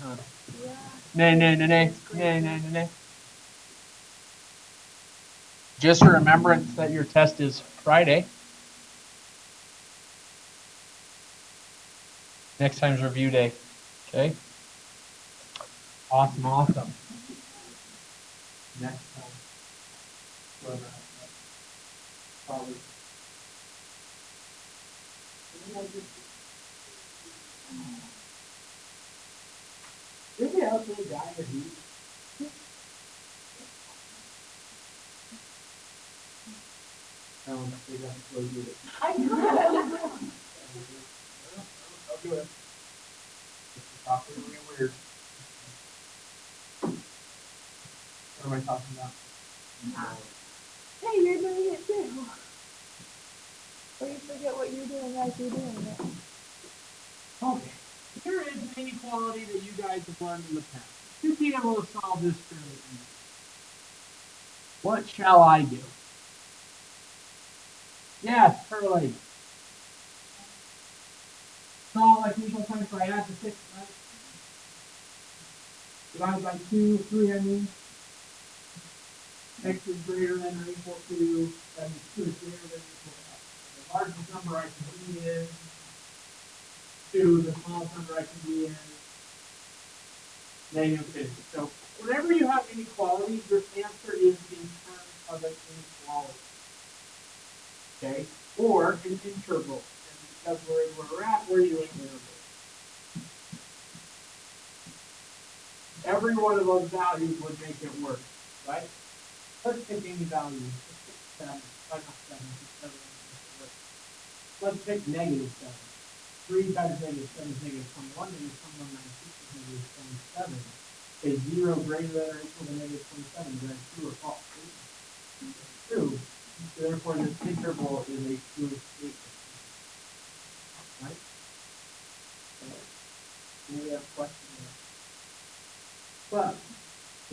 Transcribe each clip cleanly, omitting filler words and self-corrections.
Huh? Yeah. Nay, nay, nay, nay, nay, nay, nay, nay. Just a remembrance that your test is Friday. Next time's review day. Okay. Awesome, awesome. Next time. Whoever has that. Probably. Did we actually die in a heat? They got to go do it. I know. I'll do it. This is talking really weird. What am I talking about? Hey, you're doing it too. Or you forget what you're doing as you're doing it. Okay. Here is an inequality that you guys have learned in the past. You should be able to solve this fairly easily. What shall I do? Yes, Curly. So, like equal times, so I add the 6, right? Divided by 2, 3, I mean. X is greater than or equal to, that means 2 is greater than or equal to X. So the largest number I can be is 2, the smallest number I can be is negative infinity. So whenever you have inequalities, your answer is in terms of an inequality. Okay? Or an interval. And because we're where we're at, we're using intervals. Every one of those values would make it work, right? Let's pick any value. Let's pick 7. Not 7, because 7 doesn't make it work. Let's pick negative 7. 3 times negative 7 is negative 21. Negative 21 minus 6 is negative 27. Is 0 greater than or equal to negative 27? Is that true or false? True. So therefore, this interval is a true statement. Right? Any other questions there? But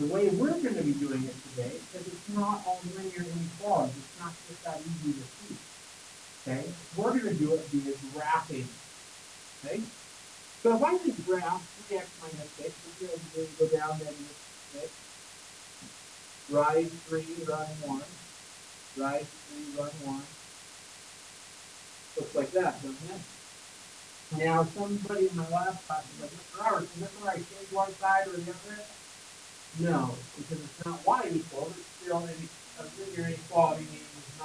the way we're going to be doing it today, because it's not all linear inequalities, it's not just that easy to see. Okay? We're going to do it via graphing. Okay? So if I just graph 3x minus 6, we'll be able to go down negative 6, rise 3, run 1, rise 3, run 1. Looks like that, doesn't it? Now, somebody in my last class was like, Mr. Roberts, is it where I change one side or the other? No, because it's not y equal, it's still a linear inequality, meaning it's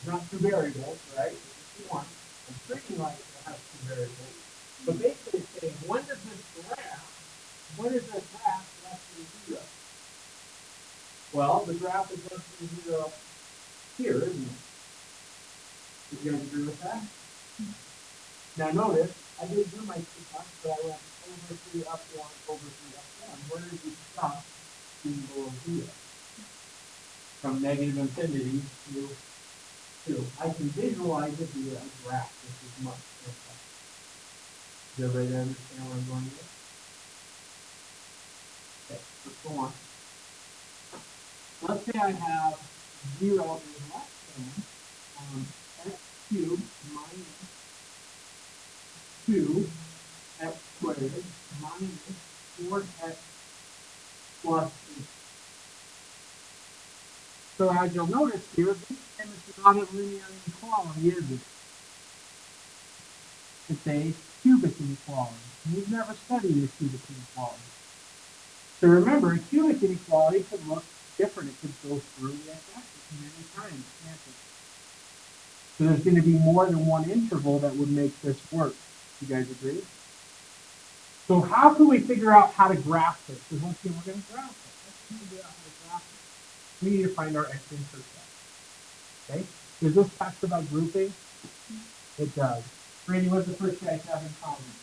not two variables, right? It's just one. I'm treating like it has two variables. But basically it's saying, when is this graph less than 0? Well, the graph is less than 0 here, isn't it? Would you guys agree with that? Now notice, I didn't do my 2 times, but I went over 3 up 1, over 3 up 1. Where did we stop being below 0? From negative infinity to 2. I can visualize it via a graph just as much. Does everybody understand where I'm going with? Okay, let's go on. Let's say I have 0 is less than x cubed minus 2x squared minus 4x plus 8. So as you'll notice here, this time it's not a linear inequality, is it? It's a cubic inequality. We've never studied a cubic inequality. So remember, a cubic inequality could look different. It could go through the x-axis many times, can't it? So there's going to be more than one interval that would make this work. You guys agree? So how can we figure out how to graph this? Because once again, we're going to graph it. Let's figure out how to graph it. We need to find our x-intercept. Okay? Does this factor by grouping? It does. Randy, what's the first guys have in common?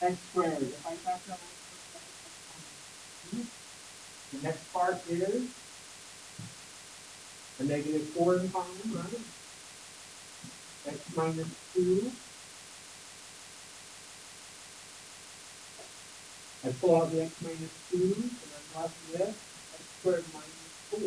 X squared. If I factor out x squared, I have x minus 2. The next part is a negative 4 in common, right? X minus 2. I pull out the x minus 2, and I'm left with x squared minus 4.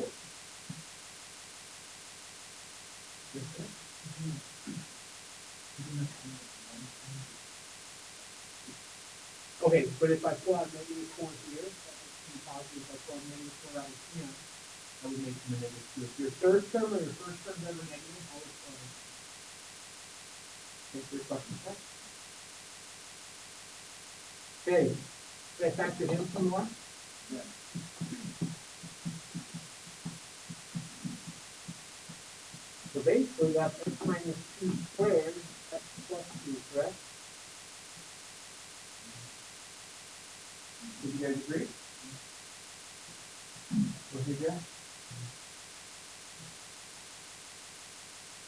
Okay, but if I pull out -4 here, that makes me positive. If I pull out -4 out of here, that would make them a -2. If your third term or your first term is ever negative, always pull out. Thanks for your question, okay? Okay, can I factor in some more? Yeah. So basically, that's x minus 2 squared, x plus 2, correct? Would you guys agree? Okay, yeah.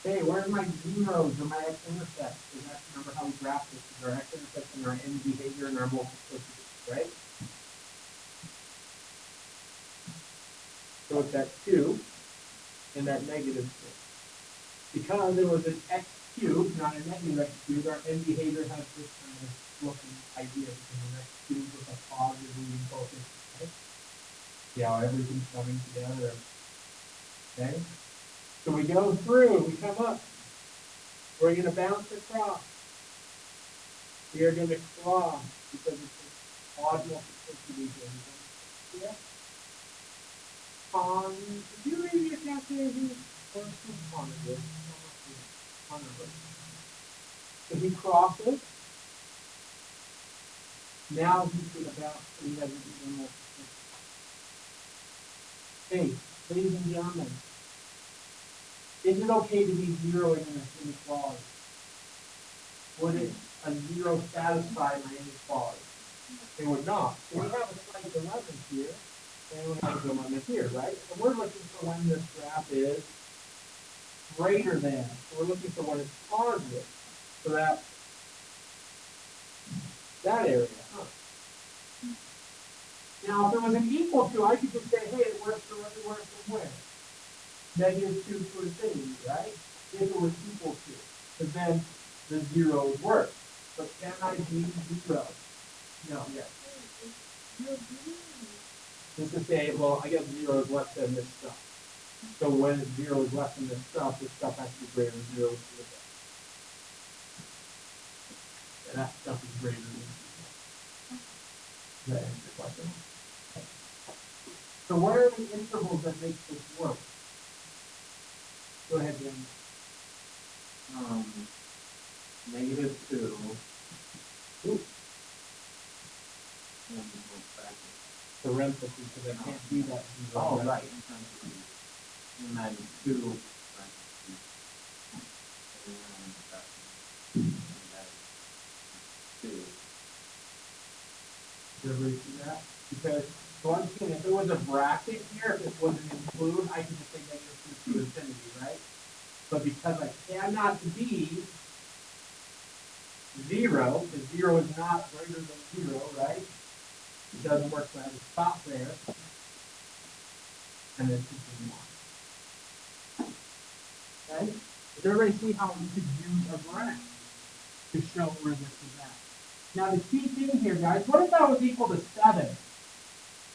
Hey, where's my zeros or my x-intercepts? Because that's, remember how we graph this, is our x-intercepts and our end behavior and our multiplicity, right? So it's that 2 and that -2. Because it was an x cubed, not a negative x cubed, our end behavior has this kind of looking idea because an x cubed with a positive leading coefficient, right? See how everything's coming together. Okay? So we go through, we come up. We're going to bounce across. We are going to cross because it's an odd multiplicity here. Yeah? Did you read your calculator? Or Connor did? Connor did. So he crosses. Now he's going to bounce so he has an even multiplicity. Hey, ladies and gentlemen, is it okay to be zeroing in this inequality? Would it a zero satisfy my inequality? It would not. So we have a slight dilemma here, and we have a dilemma here, right? So we're looking for when this graph is greater than. So we're looking for when it's positive. So that area, huh? Now, if it was an equal to, I could just say, hey, it works from everywhere from where? -2 to infinity, right? If it was equal to. Because then the zeros work. But can I be 0? No, yes. Just to say, well, I guess 0 is less than this stuff. So when 0 is less than this stuff has to be greater than 0. And that stuff is greater than 0. Does that answer your question? So what are the intervals that make this work? Go ahead, Dan. -2. Ooh. And we'll bracket. Parentheses, because I can't do that. Oh, right. And then 2 parentheses. And then bracket. And then 2. Did everybody see that? Because, so I'm saying, if there was a bracket here, if this wasn't include, I could just say -2 to infinity, right? But because I cannot be 0, because 0 is not greater than 0, right? It doesn't work, so I have to stop there. And then continue on. Okay? Does everybody see how you could use a graph to show where this is at? Now the key thing here, guys, what if that was equal to 7?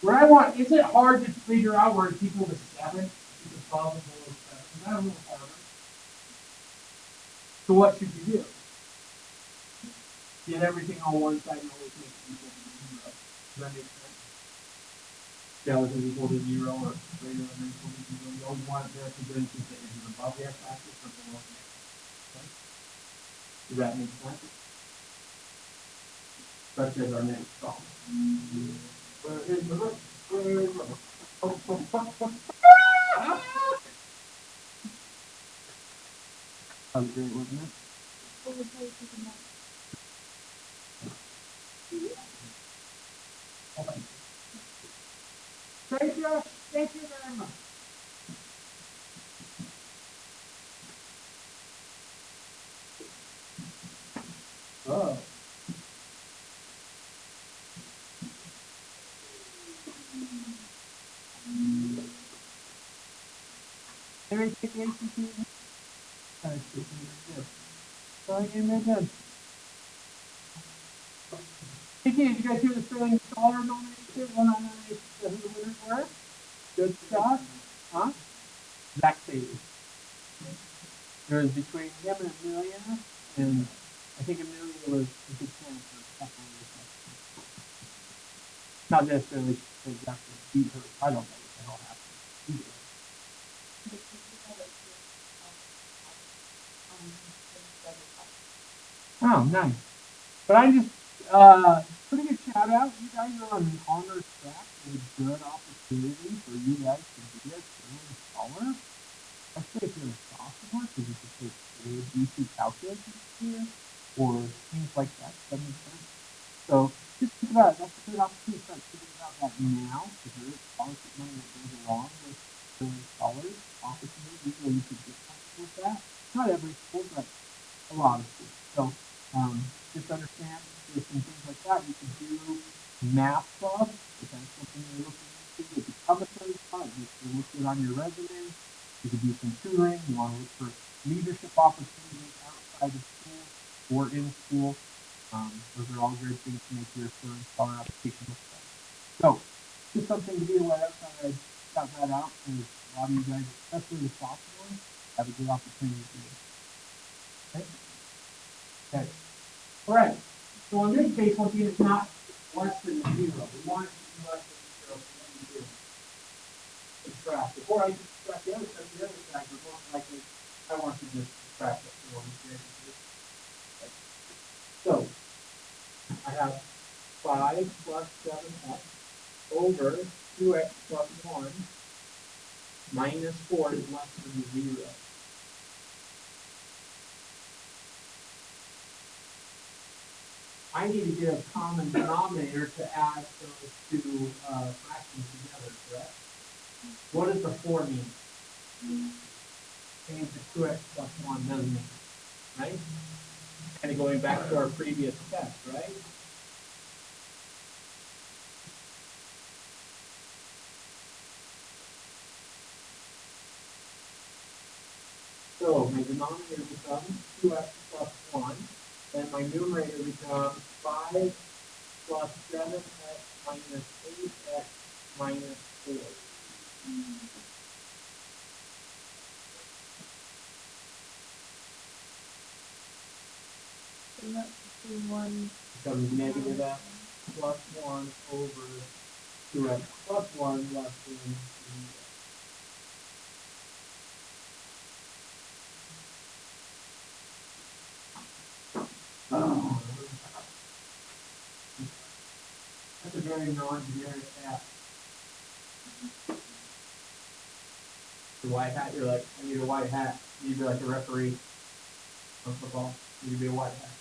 Where I want, is it hard to figure out where it's equal to 7? It's above and below 7. Is that a little harder? So what should you do? Get everything on one side and always make it equal to 0. Does that make sense? Scale is equal to 0 or greater than or equal to 0. You always want it there because then you can say, is it above the x-axis or below the x-axis? Okay? Does that make sense? Such as our next problem. Where is the look? Where is the look? That was great, wasn't it? Okay. Thank you. Thank you very much. Oh. Everybody take the ACT? Good. Sorry, you made good. Hey, did you guys hear the Sterling Scholar nomination? Who the winners were? Good stuff. Huh? Zach Sadie. There was between him and Amelia, and I think Amelia was a good chance for a couple of years. Not necessarily exactly beat her. I don't know what the hell happened. Either way. Oh, nice. But I just, pretty good shout out. You guys are on an honor track. There's a good opportunity for you guys to be a true installer. Especially if you're a sophomore, because you can take ABC calculus next year, or things like that. That makes sense. So just think about it. That's a good opportunity to start thinking about that now, because there is scholarship money that goes along with the installers opportunities where you could get something with that. Not every school, but a lot of schools. So just understand there's some things like that. You can do math club if that's something you're looking into to become a third spot. You can look good on your resume. You could do some tutoring. You want to look for leadership opportunities outside of school or in school. Those are all great things to make your first installer application look better. So just something to be aware of. Thought I'd shout that out because a lot of you guys, especially the sophomores, have a good opportunity to do this. Okay. Okay. All right. So in this case, once again, it's not less than 0. We want it to be less than 0. So what do you do? Subtract. Before I subtract the other side, but most likely I want to just subtract it. Okay. So I have 5 plus 7x over 2x plus 1 minus 4 is less than 0. I need to get a common denominator to add those two fractions together, correct? What does the 4 mean? Change the 2x plus 1 doesn't mean, right? Kind of going back to our previous test, right? So my denominator becomes 2x plus 1, and my numerator becomes 5 plus 7x minus 8x minus 4. And that's the 1 Becomes negative x plus 1 over 2x plus 1 less than 0. Oh. That's a very non-generic hat. The white hat, you're like, I need a white hat. You need to be like a referee on football. You need to be a white hat.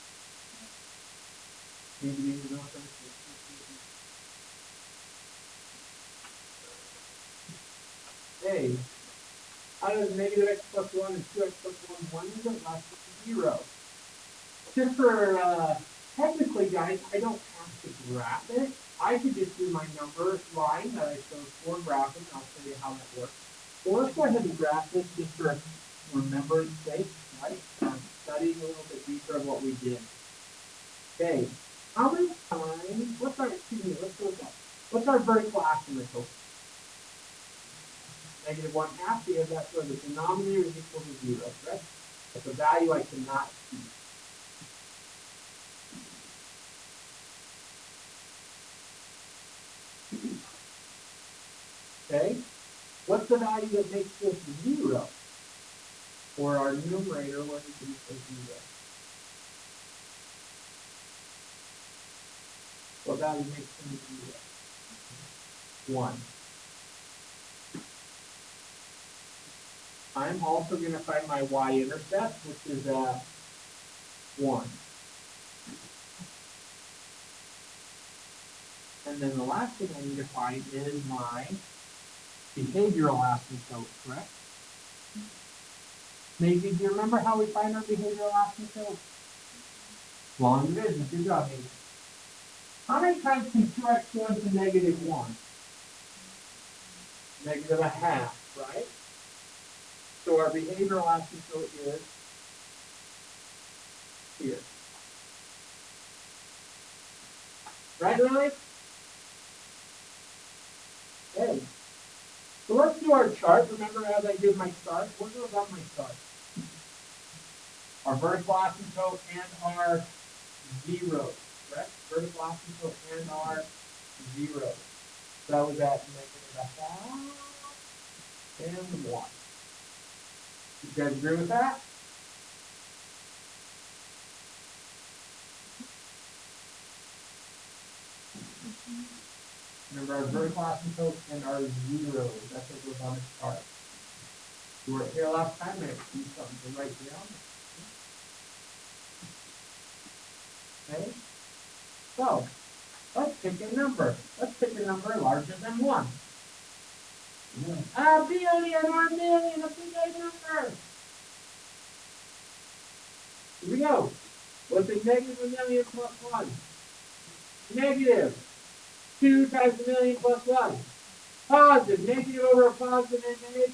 You need to be the North American. Hey, how does negative x plus 1 and 2x plus 1 is it less than 0? Just for, technically, guys, I don't have to graph it. I could just do my number line that I showed for graphing. I'll show you how that works. Well, let's go ahead and graph this just for remembrance sake, right? Studying a little bit deeper of what we did. Okay, how many times, let's go with that. What's our vertical asymptote? Negative 1/2, because that's where the denominator is equal to 0, correct? That's a value I cannot see. Okay, what's the value that makes this 0? Or our numerator when it equals 0? What value makes them 0? 1. I'm also going to find my y-intercept, which is 1. And then the last thing I need to find is my behavioral asymptote, correct? Maisie, do you remember how we find our behavioral asymptote? Long division. Good job, Maisie. How many times can 2x go into negative 1? Negative 1/2, right? So our behavioral asymptote is here. Right, Riley? Okay. So let's do our chart. Remember as I did my chart, what goes on my chart? Our vertical asymptote and our zeros, correct? Vertical asymptote and our 0. So that was at negative a half and 1. You guys agree with that? Remember our vertical asymptote and our zeros. That's what goes on the chart. You were here last time, and I see something to write down. Okay? So, let's pick a number. Let's pick a number larger than 1. A billion or a million, a big number. Here we go. What's a negative a million plus 1? Negative. 2 times a million plus 1. Positive. Negative over a positive is a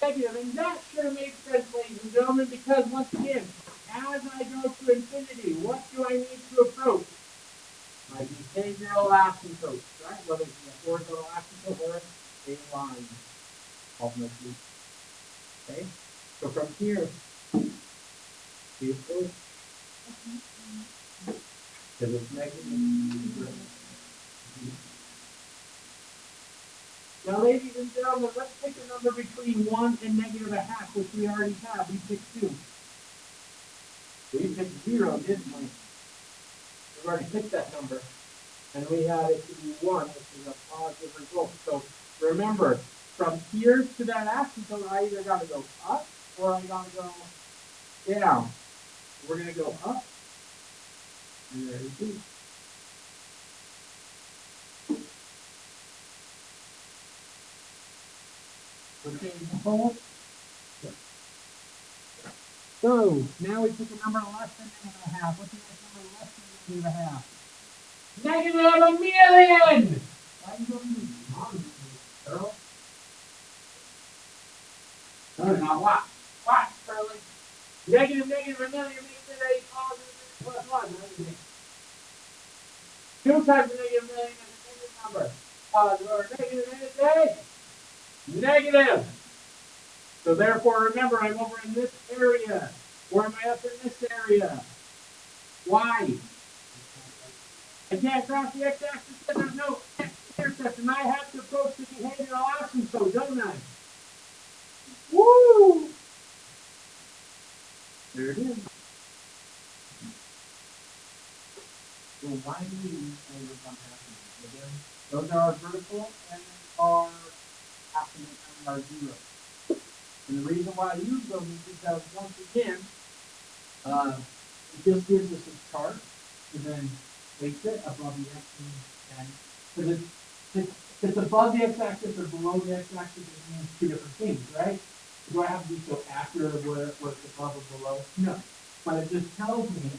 negative. And that should have made sense, ladies and gentlemen, because once again, as I go to infinity, what do I need to approach? My behavioral asymptotes, right? Whether it's a horizontal asymptote or a line. Ultimately. Okay? So from here, we approach. Because it's negative. Now, ladies and gentlemen, let's pick a number between 1 and negative a half, which we already have. We picked 2. We picked 0, didn't we? We've already picked that number. And we had it to be 1, which is a positive result. So remember, from here to that asymptote, I either got to go up or I got to go down. We're going to go up. And there it is. Okay, hold. So now we pick a number less than negative a half. What's the next number less than negative a half? Negative a million! Why are you going on, Earl? No, not what? What, Sterling? Negative a million makes it a positive plus 1. 2 times a negative million is a negative number. Positive or negative is a negative. So therefore, remember, I'm over in this area. Or am I up in this area? Why? I can't cross the x-axis because there's no x-intersection. I have to approach the behavioral asymptote, don't I? Woo! There it is. So why do we use angles on asymptotes? Again, those are our vertical and our asymptote and our zero. And the reason why I use them is because once again, it just gives us a chart and then weights it above the x and because it's above the x-axis or below the x-axis, it means two different things, right? Do I have to be so accurate of where it's above or below? No. But it just tells me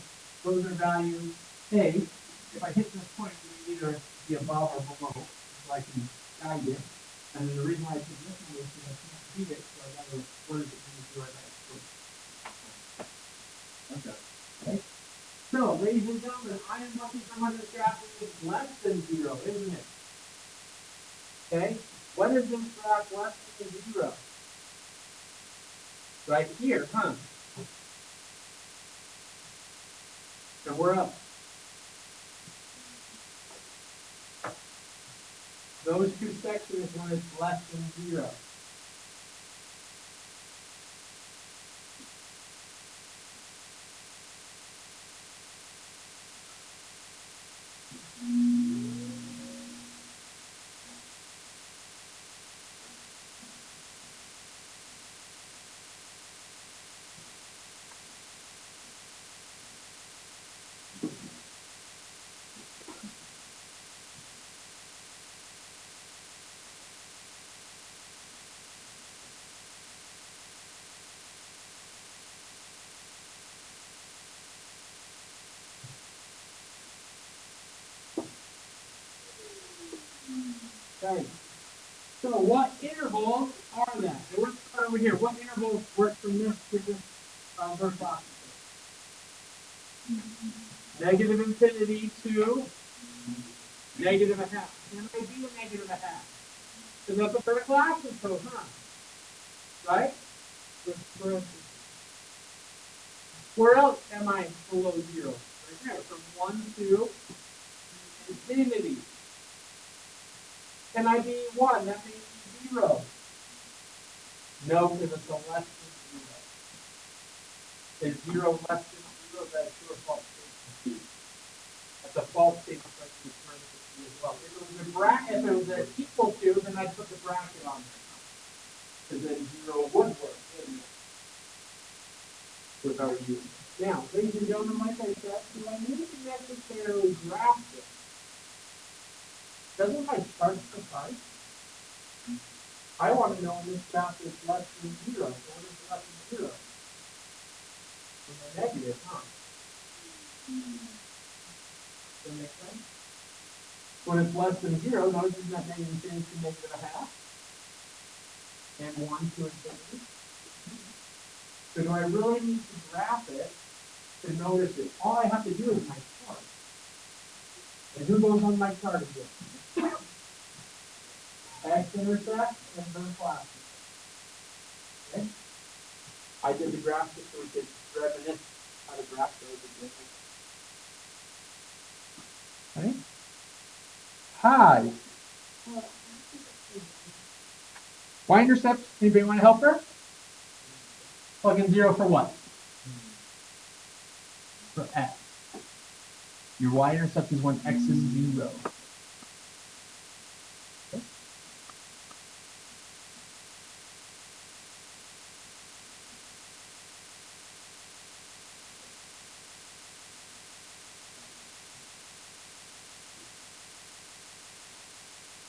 those are values. Hey, if I hit this point, it's going to either be above or below, so I can guide it. And then the reason why I pick this one is because I can't see it, so I got to, what is it going to do right now? Okay. So, ladies and gentlemen, I am looking for when this graph is less than 0, isn't it? Okay? When is this graph less than 0? Right here, huh? And we're up. Those two sections when it's less than 0. Okay. So what intervals are that? So let's start over here. What intervals work from this to this vertical asymptote? Negative infinity to negative a half. Can I be a negative a half? Because that's a vertical asymptote, huh? Right? Where else am I below 0? Right there, from 1 to infinity. Can I be 1? That may be 0. No, because it's a less than 0. Is 0 less than 0? That's true or false statement. That's a false statement, so I can return it to B as well. If it was a bracket, if it was an equal to, then I'd put the bracket on there. Because then 0 would work, wouldn't it? Without using it. Now, ladies and gentlemen, like I said, do I need to necessarily graph this? Doesn't my chart suffice? I want to know when this graph is less than 0. So what is less than 0? When they're negative, huh? Does that make sense? When it's less than 0, notice it's not negative infinity to negative a half. And 1 to infinity. So do I really need to graph it to notice it? All I have to do is my chart. And who goes on my chart again? X-intercept and vertical. Okay? I did the graph just so we could reminisce how to graph those again. Okay? Hi. Y-intercept, anybody want to help her? Plug in 0 for what? For X. Your Y-intercept is when X is 0. Okay.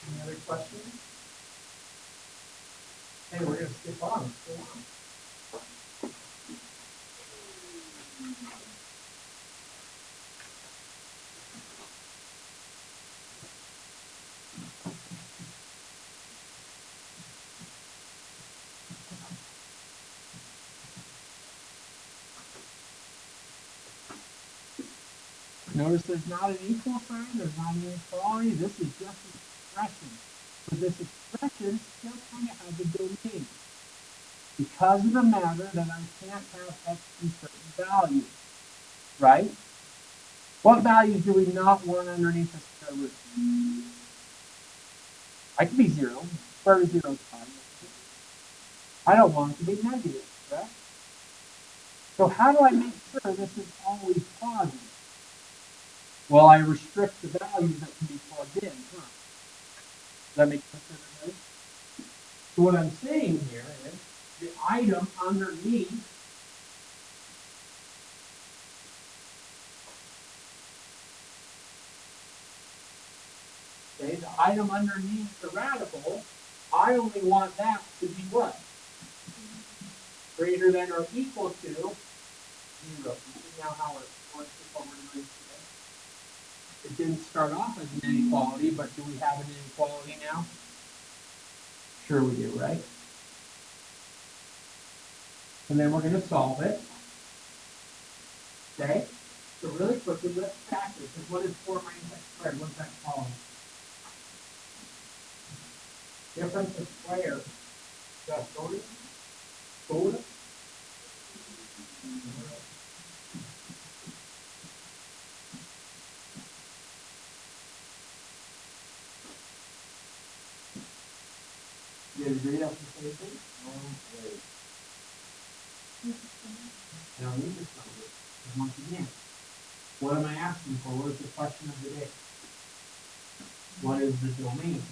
Any other questions? Hey, we're going to skip on. Let's go on. Notice there's not an equal sign, there's not an inequality. This is just an expression. But this expression still kind of has a domain. Because of the matter that I can't have X in certain values. Right? What values do we not want underneath the square root? I could be 0. Square root of 0 is fine. I don't want it to be negative, correct? So how do I make sure this is always positive? Well, I restrict the values that can be plugged in, huh? Does that make sense to everybody? So what I'm saying here is the item underneath the item underneath the radical, I only want that to be what? Greater than or equal to 0. You see now how it works with what we're doing today? It didn't start off as an inequality, but do we have an inequality now? Sure we do, right? And then we're going to solve it. Okay? So really quickly, let's practice. And what is 4 minus x squared? What's that called? Difference of squares. That's going to You guys agree that's the same thing? I don't need to solve it. And once again, what am I asking for? What is the question of the day? What is the domain?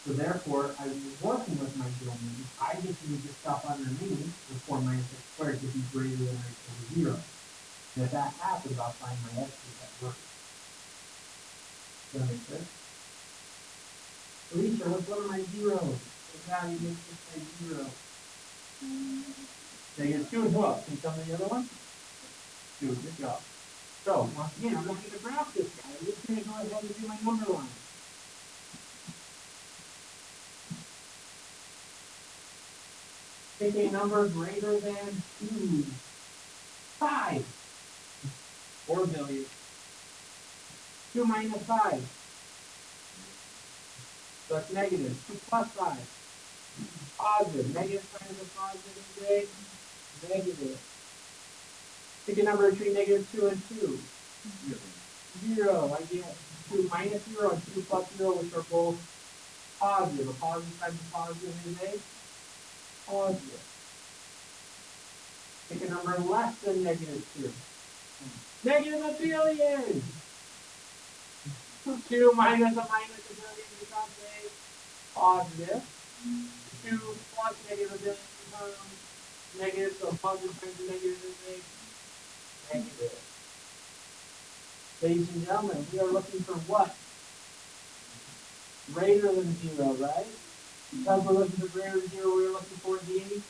So therefore, I was working with my domain. I just need to stop underneath the 4 minus x squared to be greater than or equal to 0. And if that happens, I'll find my x's that work. Does that make sense? Alicia, what's one of my zeros? What value makes this my 0? Negative 2 as well. Can you tell me the other one? 2, good job. So, once again, I'm not going to graph this guy. I'm just going to go ahead and do my number line. Pick a number greater than 2. 5. 4 billion. 2 minus 5. So that's negative. 2 plus 5. Positive. Negative times a positive is a negative. Pick a number between negative 2 and 2. 0. I get 2 minus 0 and 2 plus 0, which are both Positive. A positive times a positive is a positive. Pick a number less than -2. -1 billion. 2 minus a minus a billion becomes a positive. 2 plus -1 billion becomes negative, so positive times a negative is a negative. Ladies and gentlemen, we are looking for what? Greater than 0, right? Because we're looking for greater than 0, we're looking for the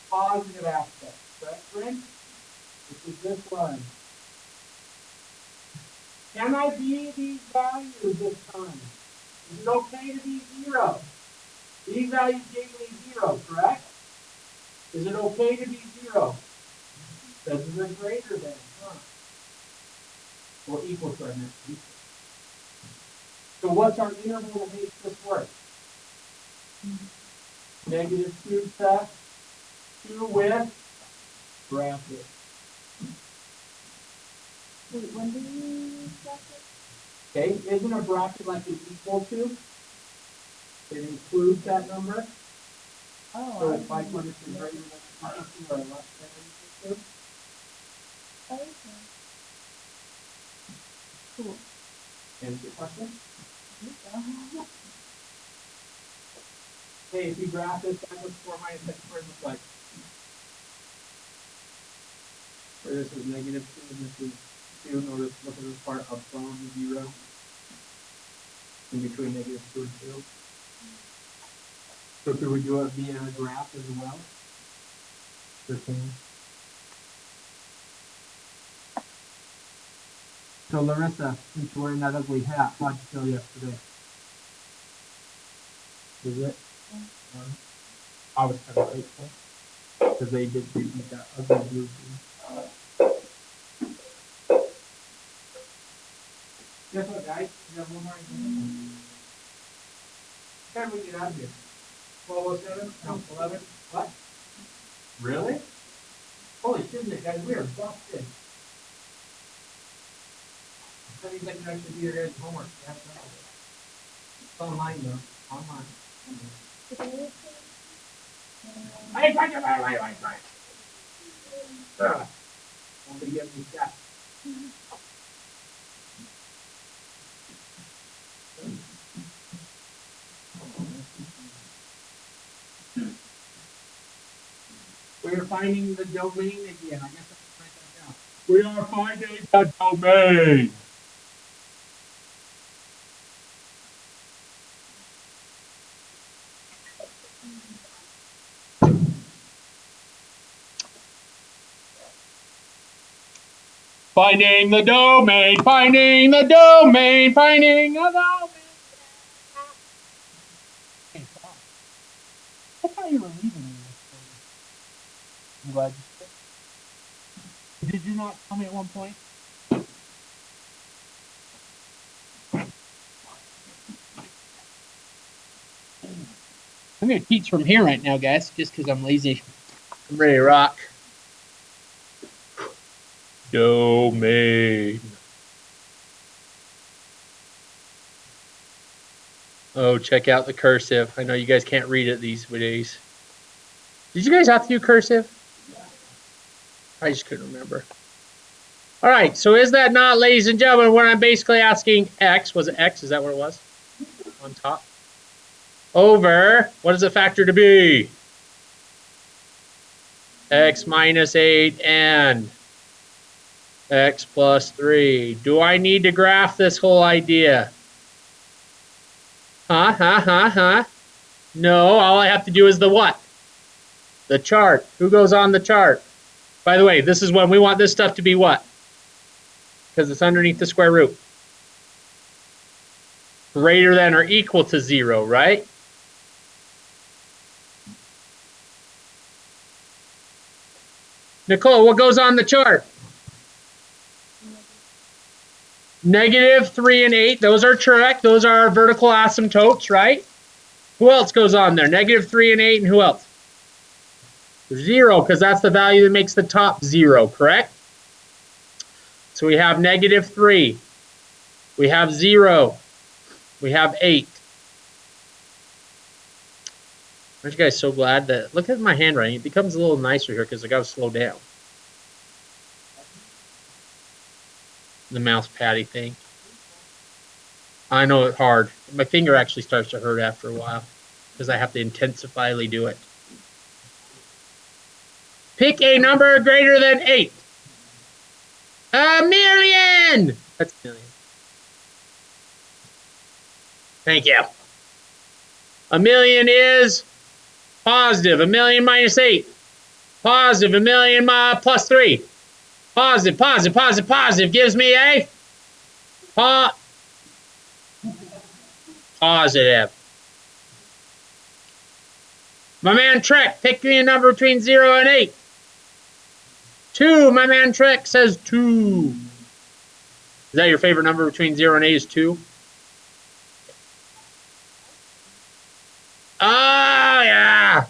positive aspect, correct, friend? Which is this one. Can I be these values this time? Is it okay to be 0? These values gave me 0, correct? Is it okay to be 0? This is a greater than, huh? Or equal to, I meant equal. So what's our interval that makes this work? -2 to 2 with bracket. Wait, when do you use bracket? Okay, isn't a bracket like an equal to? It includes that number. Oh, So I it's like see. when it's greater than equal to or less than equal to. Okay. Cool. Answer your question? So, Hey, if you graph this, that's what 4 minus x squared looks like. Where this is -2 and this is 2. Notice, look at this part above the 0. In between -2 and 2. So could we do it via a graph as well? Sure can. So Larissa, since you're wearing that ugly hat, how'd you feel yesterday? Is it? I was kind of grateful because they did treat me that ugly blue jean. Guess what, guys? We have one more exam. What time we get out of here? 12:07? No, 11? What? Really? Holy shit, guys, we are busted. That means I can actually do your guys' homework. You haven't done it. It's online, though. Online. I ain't talking about my Wi-Fi. Nobody give me that. We are finding the domain again. I guess I can write that down. We are finding the domain. Finding the domain, finding the domain, finding the domain. Hey, Bob. I thought you were leaving me this morning. I'm glad you did. Did you not tell me at one point? I'm going to teach from here right now, guys, just because I'm lazy. I'm ready to rock. Domain. Oh, check out the cursive. I know you guys can't read it these days. Did you guys have to do cursive? I just couldn't remember. All right, so is that not, ladies and gentlemen, when I'm basically asking x, was it x? Is that what it was? On top. Over, what is the factor to be? X minus 8 and x plus 3. Do I need to graph this whole idea? Huh? No, all I have to do is the what? The chart. Who goes on the chart? By the way, this is when we want this stuff to be what? Because it's underneath the square root. Greater than or equal to 0, right? Nicole, what goes on the chart? -3 and 8. Those are correct. Those are our vertical asymptotes, right? Who else goes on there? -3 and 8, and who else? 0, because that's the value that makes the top 0, correct? So we have -3. We have 0. We have 8. Aren't you guys so glad that, look at my handwriting. It becomes a little nicer here because I got to slow down. The mouse patty thing. I know it's hard. My finger actually starts to hurt after a while because I have to intensifyly do it. Pick a number greater than 8. 1,000,000! That's a million. Thank you. 1,000,000 is positive. 1,000,000 minus 8. Positive. 1,000,000 plus 3. Positive, positive, positive, positive gives me a positive. My man Trek, pick me a number between 0 and 8. 2. My man Trek says 2. Is that your favorite number between 0 and 8 is 2? Oh, yeah.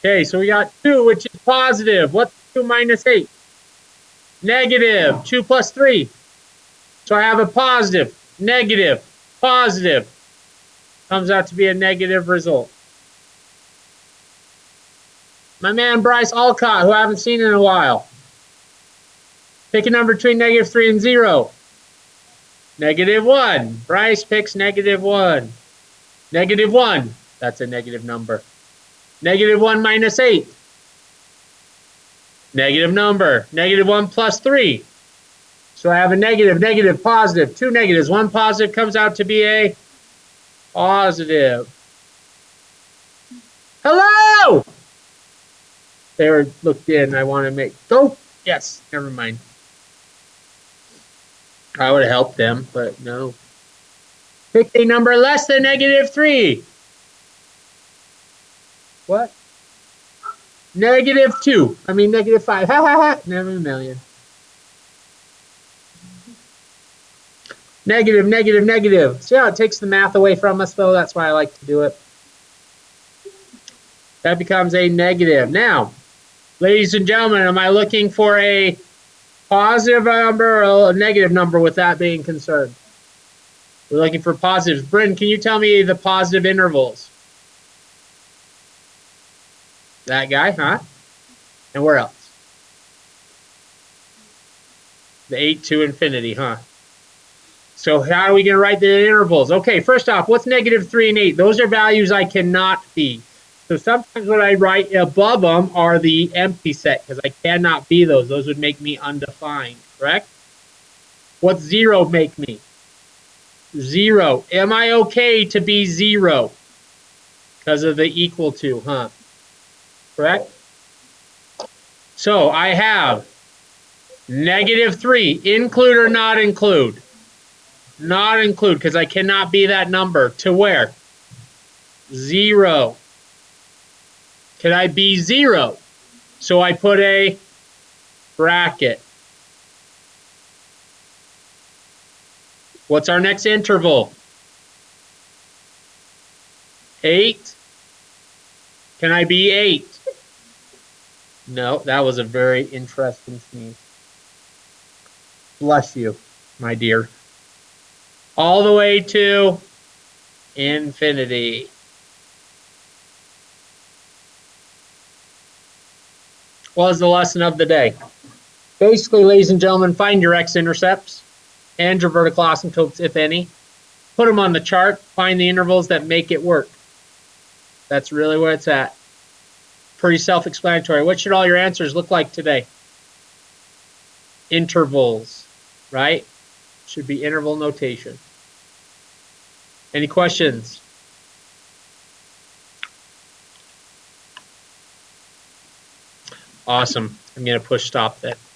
Okay, so we got 2, which is positive. What's 2 minus 8? Negative. 2 plus 3. So I have a positive, negative, positive. Comes out to be a negative result. My man Bryce Alcott, who I haven't seen in a while. Pick a number between -3 and 0. -1. Bryce picks -1. -1. That's a negative number. -1 minus 8. Negative number. -1 plus 3. So I have a negative, negative, positive. 2 negatives. 1 positive comes out to be a positive. Hello! They were looked in. I want to make. Go! Yes, never mind. I would have helped them, but no. Pick a number less than -3. What? -2. I mean -5. Ha ha ha. Never a million. Negative, negative, negative. See how it takes the math away from us, though? That's why I like to do it. That becomes a negative. Now, ladies and gentlemen, am I looking for a positive number or a negative number with that being concerned? We're looking for positives. Bryn, can you tell me the positive intervals? That guy, huh? And where else? The 8 to infinity, huh? So how are we going to write the intervals? Okay, first off, what's -3 and 8? Those are values I cannot be. So sometimes what I write above them are the empty set because I cannot be those. Those would make me undefined, correct? What's 0 make me? 0. Am I okay to be 0? Because of the equal to, huh? Correct? So I have -3. Include or not include? Not include because I cannot be that number. To where? 0. Can I be 0? So I put a bracket. What's our next interval? 8. Can I be 8? No, that was a very interesting sneeze. Bless you, my dear. All the way to infinity. What was the lesson of the day? Basically, ladies and gentlemen, find your x-intercepts and your vertical asymptotes, if any. Put them on the chart. Find the intervals that make it work. That's really where it's at. Pretty self-explanatory. What should all your answers look like today? Intervals, right? Should be interval notation. Any questions? Awesome. I'm going to push stop then.